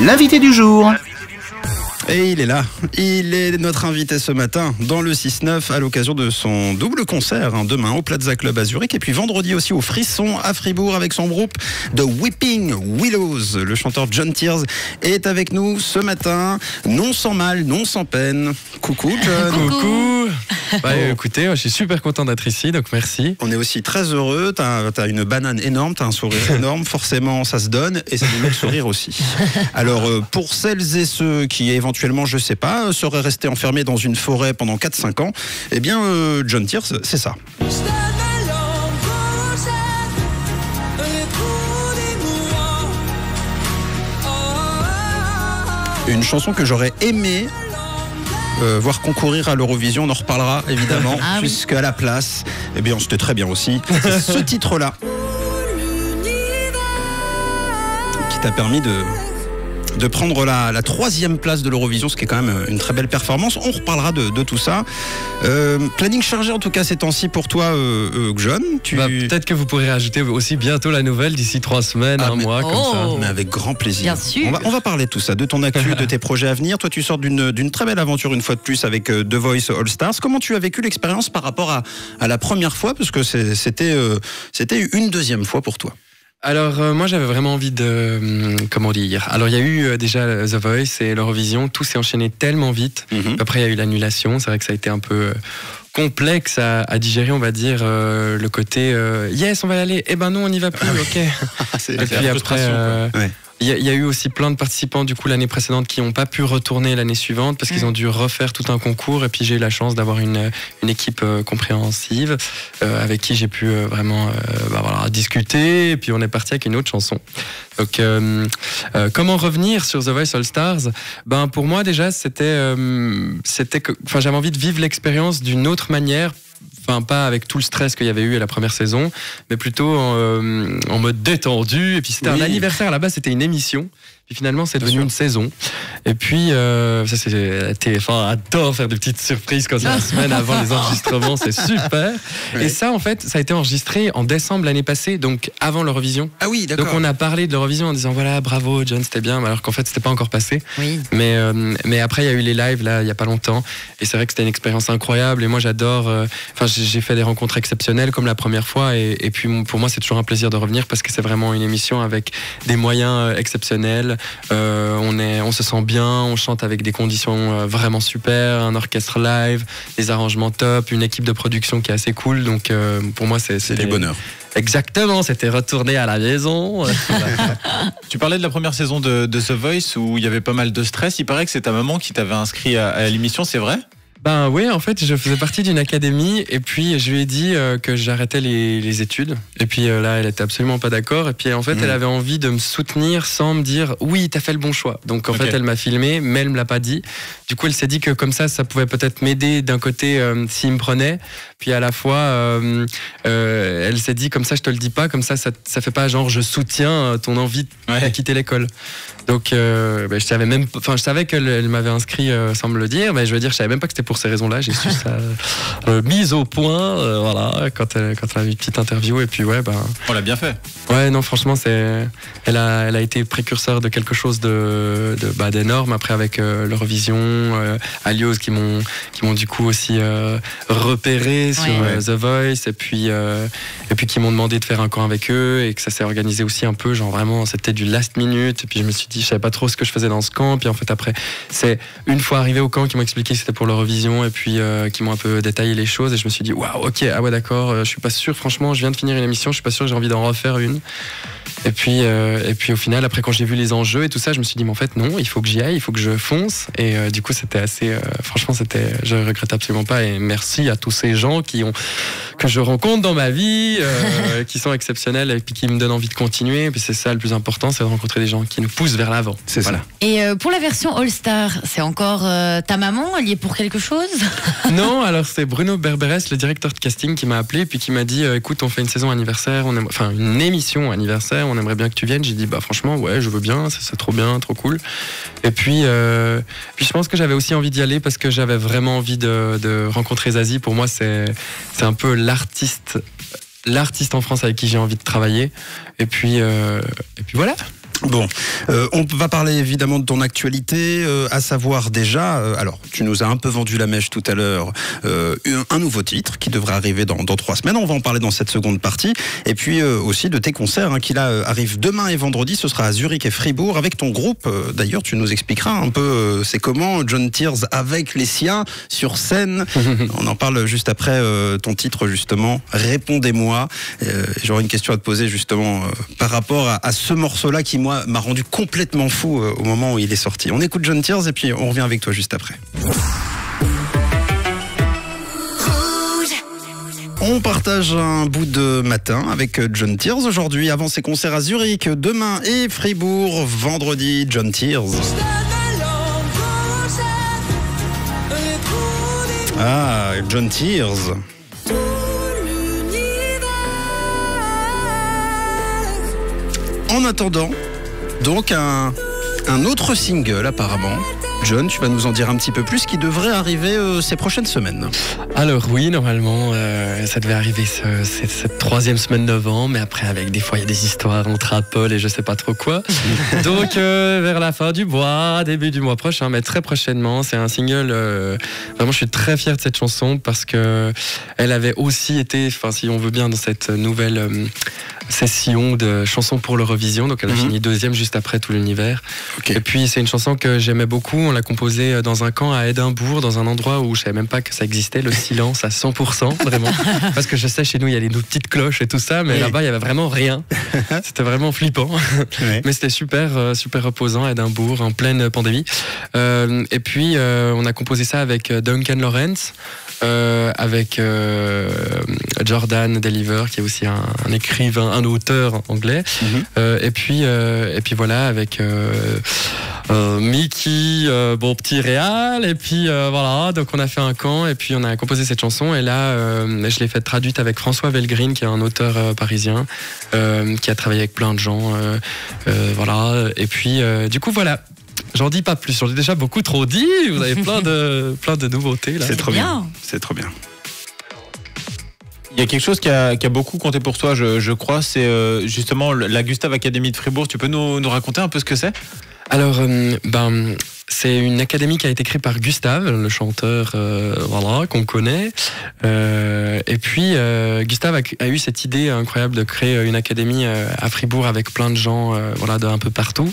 L'invité du jour. Et il est là, il est notre invité ce matin dans le 6-9 à l'occasion de son double concert, demain au Plaza Club à Zurich et puis vendredi aussi au Frisson à Fribourg avec son groupe The Weeping Willows. Le chanteur John Tears est avec nous ce matin, non sans mal, non sans peine. Coucou John. Coucou. Écoutez, je suis super content d'être ici, donc merci. On est aussi très heureux, t'as une banane énorme, t'as un sourire énorme, forcément ça se donne et ça nous met le sourire aussi. Alors pour celles et ceux qui éventuellement, je sais pas, seraient restés enfermés dans une forêt pendant 4-5 ans, eh bien John Tears, c'est ça. Une chanson que j'aurais aimé voir concourir à l'Eurovision, on en reparlera évidemment, puisqu'à la place, eh bien c'était très bien aussi, c'est ce titre-là qui t'a permis de prendre la 3e place de l'Eurovision, ce qui est quand même une très belle performance. On reparlera de tout ça. Planning chargé en tout cas ces temps-ci pour toi, John. Peut-être que vous pourrez rajouter aussi bientôt la nouvelle d'ici 3 semaines, un mois, comme ça. Mais avec grand plaisir. Bien sûr. On va parler de tout ça, de ton actu, de tes projets à venir. Toi, tu sors d'une très belle aventure une fois de plus avec The Voice All Stars. Comment tu as vécu l'expérience par rapport à la première fois, parce que c'était une deuxième fois pour toi? Alors moi j'avais vraiment envie de comment dire. Alors il y a eu déjà The Voice et l'Eurovision, tout s'est enchaîné tellement vite. Après il y a eu l'annulation, c'est vrai que ça a été un peu complexe à digérer, on va dire, le côté yes on va y aller, eh ben non on n'y va plus, ok. C'est et puis après il y a eu aussi plein de participants du coup l'année précédente qui n'ont pas pu retourner l'année suivante parce qu'ils ont dû refaire tout un concours, et puis j'ai eu la chance d'avoir une équipe compréhensive avec qui j'ai pu vraiment discuter, et puis on est parti avec une autre chanson. Donc comment revenir sur The Voice All Stars? Pour moi déjà c'était que j'avais envie de vivre l'expérience d'une autre manière. Enfin, pas avec tout le stress qu'il y avait eu à la première saison, mais plutôt en mode détendu. Et puis c'était un anniversaire, à la base c'était une émission. Puis finalement c'est devenu une saison. Et puis ça c'est TF1 adore faire des petites surprises comme ça la semaine avant les enregistrements, c'est super. Et ça en fait ça a été enregistré en décembre l'année passée, donc avant l'Eurovision. Ah oui, d'accord. Donc on a parlé de l'Eurovision en disant voilà bravo John, c'était bien, alors qu'en fait c'était pas encore passé. Oui. Mais après il y a eu les lives là il y a pas longtemps, et c'est vrai que c'était une expérience incroyable. Et moi j'adore. J'ai fait des rencontres exceptionnelles comme la première fois, et puis pour moi c'est toujours un plaisir de revenir parce que c'est vraiment une émission avec des moyens exceptionnels. On se sent bien, on chante avec des conditions vraiment super, un orchestre live, des arrangements top, une équipe de production qui est assez cool. Donc pour moi c'est du bonheur. Exactement, c'était retourné à la maison. Tu parlais de la première saison de The Voice où il y avait pas mal de stress. Il paraît que c'est ta maman qui t'avait inscrit à l'émission, c'est vrai ? Oui, en fait, je faisais partie d'une académie, et puis je lui ai dit que j'arrêtais les études. Et puis là, elle était absolument pas d'accord. Et puis en fait, elle avait envie de me soutenir sans me dire oui, t'as fait le bon choix. Donc en fait, elle m'a filmé, mais elle me l'a pas dit. Du coup, elle s'est dit que comme ça pouvait peut-être m'aider d'un côté s'il me prenait. Puis à la fois, elle s'est dit comme ça, je te le dis pas, comme ça fait pas genre je soutiens ton envie de quitter l'école. Donc je savais qu'elle m'avait inscrit sans me le dire, mais je veux dire, je savais même pas que c'était pour ces raisons-là. J'ai su ça mise au point, voilà, quand elle a eu une petite interview, et puis on l'a bien fait. Ouais, non, franchement, elle a été précurseur de quelque chose d'énorme. Après avec l'Eurovision, Alios qui m'ont du coup aussi repéré sur The Voice, et puis qui m'ont demandé de faire un camp avec eux, et que ça s'est organisé aussi un peu, genre vraiment c'était du last minute. Et puis je me suis dit, je savais pas trop ce que je faisais dans ce camp. Puis en fait après, c'est une fois arrivé au camp qu'ils m'ont expliqué que c'était pour l'Eurovision, et puis qui m'ont un peu détaillé les choses, et je me suis dit waouh, ok, ah ouais d'accord, je suis pas sûr, franchement, je viens de finir une émission, je suis pas sûr que j'ai envie d'en refaire une. Et puis au final, après quand j'ai vu les enjeux et tout ça, je me suis dit mais en fait non, il faut que j'y aille, il faut que je fonce. Et du coup c'était assez, franchement je regrette absolument pas, et merci à tous ces gens que je rencontre dans ma vie, qui sont exceptionnels et puis qui me donnent envie de continuer. Et puis c'est ça le plus important, c'est de rencontrer des gens qui nous poussent vers l'avant. C'est ça. Et pour la version All Star, c'est encore ta maman, elle y est pour quelque chose? Non, alors c'est Bruno Berberes, le directeur de casting, qui m'a appelé puis qui m'a dit écoute, on fait une saison anniversaire, une émission anniversaire, on aimerait bien que tu viennes. J'ai dit franchement ouais, je veux bien, c'est trop bien, trop cool. Et puis je pense que j'avais aussi envie d'y aller parce que j'avais vraiment envie de rencontrer Zazie. Pour moi c'est un peu l'artiste l'artiste en France avec qui j'ai envie de travailler. Et puis voilà. Bon, on va parler évidemment de ton actualité, à savoir déjà, alors tu nous as un peu vendu la mèche tout à l'heure, un nouveau titre qui devrait arriver dans 3 semaines, on va en parler dans cette seconde partie, et puis aussi de tes concerts qui là arrivent demain et vendredi, ce sera à Zurich et Fribourg avec ton groupe, d'ailleurs tu nous expliqueras un peu c'est comment John Tears avec les siens sur scène, on en parle juste après ton titre justement, Répondez-moi, j'aurais une question à te poser justement par rapport à ce morceau-là qui moi m'a rendu complètement fou au moment où il est sorti. On écoute John Tears et puis on revient avec toi juste après. On partage un bout de matin avec John Tears aujourd'hui avant ses concerts à Zurich, demain et Fribourg, vendredi John Tears. Ah, John Tears. En attendant, donc un autre single apparemment. John, tu vas nous en dire un petit peu plus, qui devrait arriver ces prochaines semaines. Alors oui, normalement, ça devait arriver cette 3e semaine de novembre, mais après, avec des fois, il y a des histoires entre Apple et je sais pas trop quoi. Donc, vers la fin du mois, début du mois prochain, mais très prochainement, c'est un single. Vraiment, je suis très fier de cette chanson parce que elle avait aussi été, enfin, si on veut bien, dans cette nouvelle session de chansons pour l'Eurovision. Donc, elle a fini 2e juste après Tout l'univers. Okay. Et puis, c'est une chanson que j'aimais beaucoup. On l'a composée dans un camp à Édimbourg, dans un endroit où je savais même pas que ça existait, le silence à 100%, vraiment. Parce que je sais, chez nous, il y a nos petites cloches et tout ça, mais là-bas, il y avait vraiment rien. C'était vraiment flippant. Mais c'était super reposant à Édimbourg, en pleine pandémie. Et puis, on a composé ça avec Duncan Lawrence, avec Jordan Deliver, qui est aussi un écrivain, un auteur anglais. Et puis voilà, avec Mickey, bon petit réal, et puis voilà, donc on a fait un camp et puis on a composé cette chanson, et là je l'ai faite traduite avec François Velgreen, qui est un auteur parisien, qui a travaillé avec plein de gens, voilà, et puis du coup voilà. J'en dis pas plus, j'en ai déjà beaucoup trop dit, vous avez plein de nouveautés là. C'est trop bien, c'est trop bien. Il y a quelque chose qui a beaucoup compté pour toi, je crois, c'est justement la Gustave Academy de Fribourg. Tu peux nous raconter un peu ce que c'est ? Alors, c'est une académie qui a été créée par Gustave, le chanteur voilà, qu'on connaît. Et puis, Gustave a eu cette idée incroyable de créer une académie à Fribourg avec plein de gens voilà, d'un peu partout.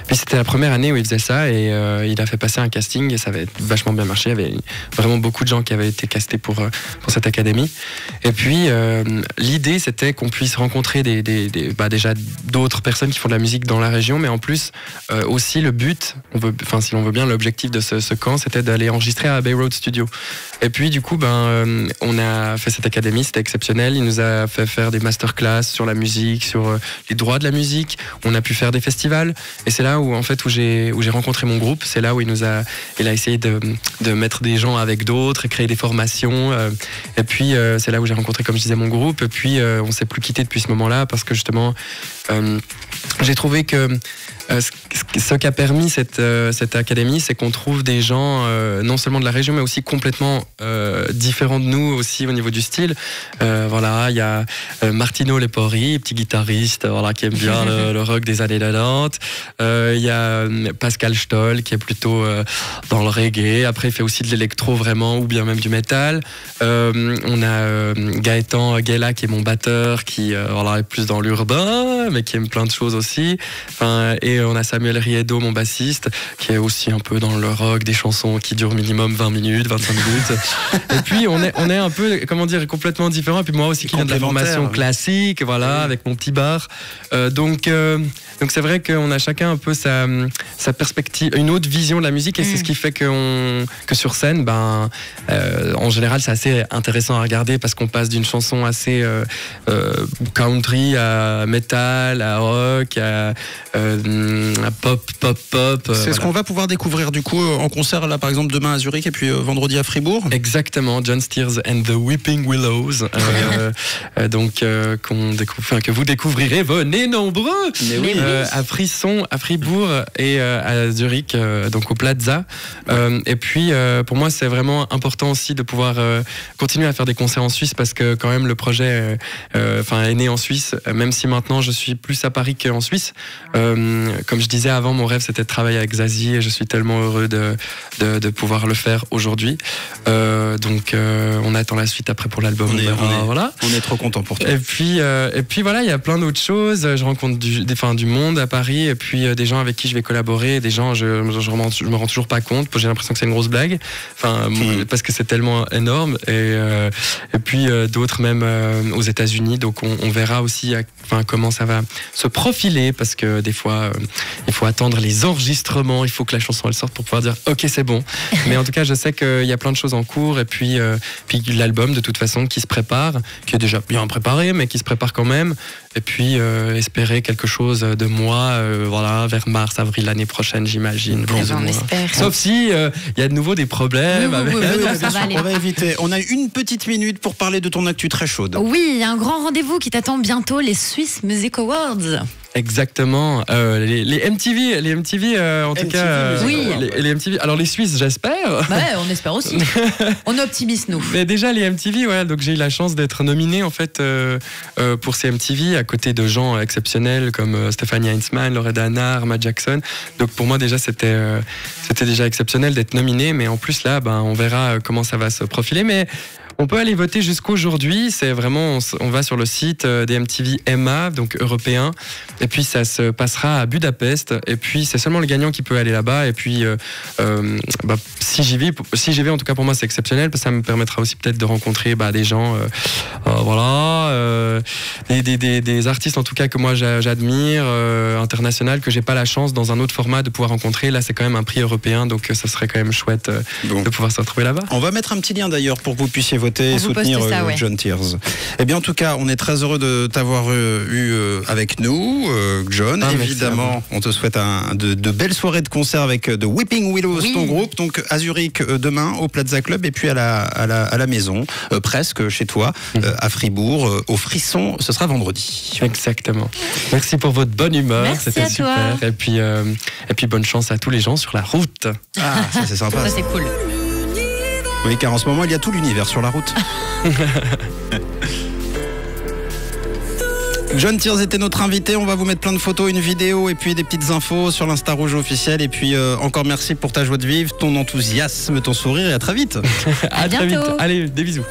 Puis c'était la première année où il faisait ça, et il a fait passer un casting et ça avait vachement bien marché. Il y avait vraiment beaucoup de gens qui avaient été castés pour cette académie. Et puis, l'idée, c'était qu'on puisse rencontrer déjà d'autres personnes qui font de la musique dans la région, mais en plus, aussi le but, si on veut bien, l'objectif de ce camp, c'était d'aller enregistrer à Bay Road Studio. Et puis du coup, on a fait cette académie, c'était exceptionnel. Il nous a fait faire des masterclass sur la musique, sur les droits de la musique. On a pu faire des festivals, et c'est là où j'ai rencontré mon groupe. C'est là où il a essayé de mettre des gens avec d'autres et créer des formations. Et puis c'est là où j'ai rencontré, comme je disais, mon groupe. Et puis on s'est plus quitté depuis ce moment-là, parce que justement j'ai trouvé que ce qu'a permis cette académie, c'est qu'on trouve des gens non seulement de la région, mais aussi complètement différents de nous aussi au niveau du style. Voilà, il y a Martino Lepori, petit guitariste, voilà, qui aime bien le rock des années 90. Il y a Pascal Stoll, qui est plutôt dans le reggae. Après, il fait aussi de l'électro vraiment, ou bien même du métal. On a Gaëtan Guella, qui est mon batteur, qui voilà, est plus dans l'urbain, mais qui aime plein de choses aussi. Et on a Samuel Riedo, mon bassiste, qui est aussi un peu dans le rock, des chansons qui durent minimum 20 minutes, 25 minutes. Et puis on est un peu, comment dire, complètement différents. Et puis moi aussi, qui viens de la formation classique, voilà, avec mon petit bar. Donc c'est vrai qu'on a chacun un peu sa perspective, une autre vision de la musique, et c'est ce qui fait que sur scène, en général, c'est assez intéressant à regarder, parce qu'on passe d'une chanson assez country à metal, à rock, rock, à pop. C'est ce qu'on va pouvoir découvrir du coup en concert là par exemple demain à Zurich et puis vendredi à Fribourg. Exactement, John Steers and the Weeping Willows. Donc que vous découvrirez, venez nombreux à Frisson, à Fribourg et à Zurich, donc au Plaza. Et puis pour moi c'est vraiment important aussi de pouvoir continuer à faire des concerts en Suisse parce que quand même le projet est né en Suisse, même si maintenant je suis plus à Paris qu'en Suisse. Comme je disais avant, mon rêve c'était de travailler avec Zazie et je suis tellement heureux de pouvoir le faire aujourd'hui. Donc on attend la suite après pour l'album. On est trop content pour toi. Et puis voilà, il y a plein d'autres choses. Je rencontre du monde à Paris et puis des gens avec qui je vais collaborer, des gens je me rends toujours pas compte. J'ai l'impression que c'est une grosse blague. Parce que c'est tellement énorme et puis d'autres même aux États-Unis. Donc on verra aussi comment ça va se profiler parce que des fois il faut attendre les enregistrements, il faut que la chanson elle sorte pour pouvoir dire ok c'est bon. Mais en tout cas je sais qu'il y a plein de choses en cours et puis l'album de toute façon qui se prépare, qui est déjà bien préparé mais qui se prépare quand même. Et puis espérer quelque chose de moi vers mars, avril l'année prochaine j'imagine. On espère. Sauf si il y a de nouveau des problèmes. On va éviter. On a une petite minute pour parler de ton actu très chaude. Oui, il y a un grand rendez-vous qui t'attend bientôt, les Swiss Music Awards. Exactement, les MTV en tout cas. Oui. Les MTV. Alors les Suisses, j'espère. Ouais, on espère aussi. On est optimiste nous. Mais déjà les MTV, donc j'ai eu la chance d'être nominé en fait pour ces MTV à côté de gens exceptionnels comme Stéphanie Heinzmann, Loredana, Arma Jackson. Donc pour moi déjà c'était déjà exceptionnel d'être nominé, mais en plus là, on verra comment ça va se profiler. Mais on peut aller voter jusqu'aujourd'hui. C'est vraiment, on va sur le site des MTV EMA, donc européen. Et puis ça se passera à Budapest. Et puis c'est seulement le gagnant qui peut aller là-bas. Et puis si j'y vais, en tout cas pour moi c'est exceptionnel parce que ça me permettra aussi peut-être de rencontrer des gens, des artistes en tout cas que moi j'admire, international, que j'ai pas la chance dans un autre format de pouvoir rencontrer. Là c'est quand même un prix européen, donc ça serait quand même chouette de pouvoir se retrouver là-bas. On va mettre un petit lien d'ailleurs pour que vous puissiez voter et soutenir John Tears. Eh bien en tout cas on est très heureux de t'avoir eu avec nous, John. Évidemment on te souhaite de belles soirées de concert avec The Weeping Willows, ton groupe, donc à Zurich demain au Plaza Club et puis à la maison, presque chez toi, à Fribourg, au Frisson, ce sera vendredi. Exactement. Merci pour votre bonne humeur, c'était super. Et puis bonne chance à tous les gens sur la route. Ah, ça c'est sympa. Ça c'est cool. Oui, car en ce moment il y a tout l'univers sur la route. John Tears était notre invité, on va vous mettre plein de photos, une vidéo et puis des petites infos sur l'Insta Rouge officiel. Et puis encore merci pour ta joie de vivre, ton enthousiasme, ton sourire et à très vite. À très vite. Allez, des bisous.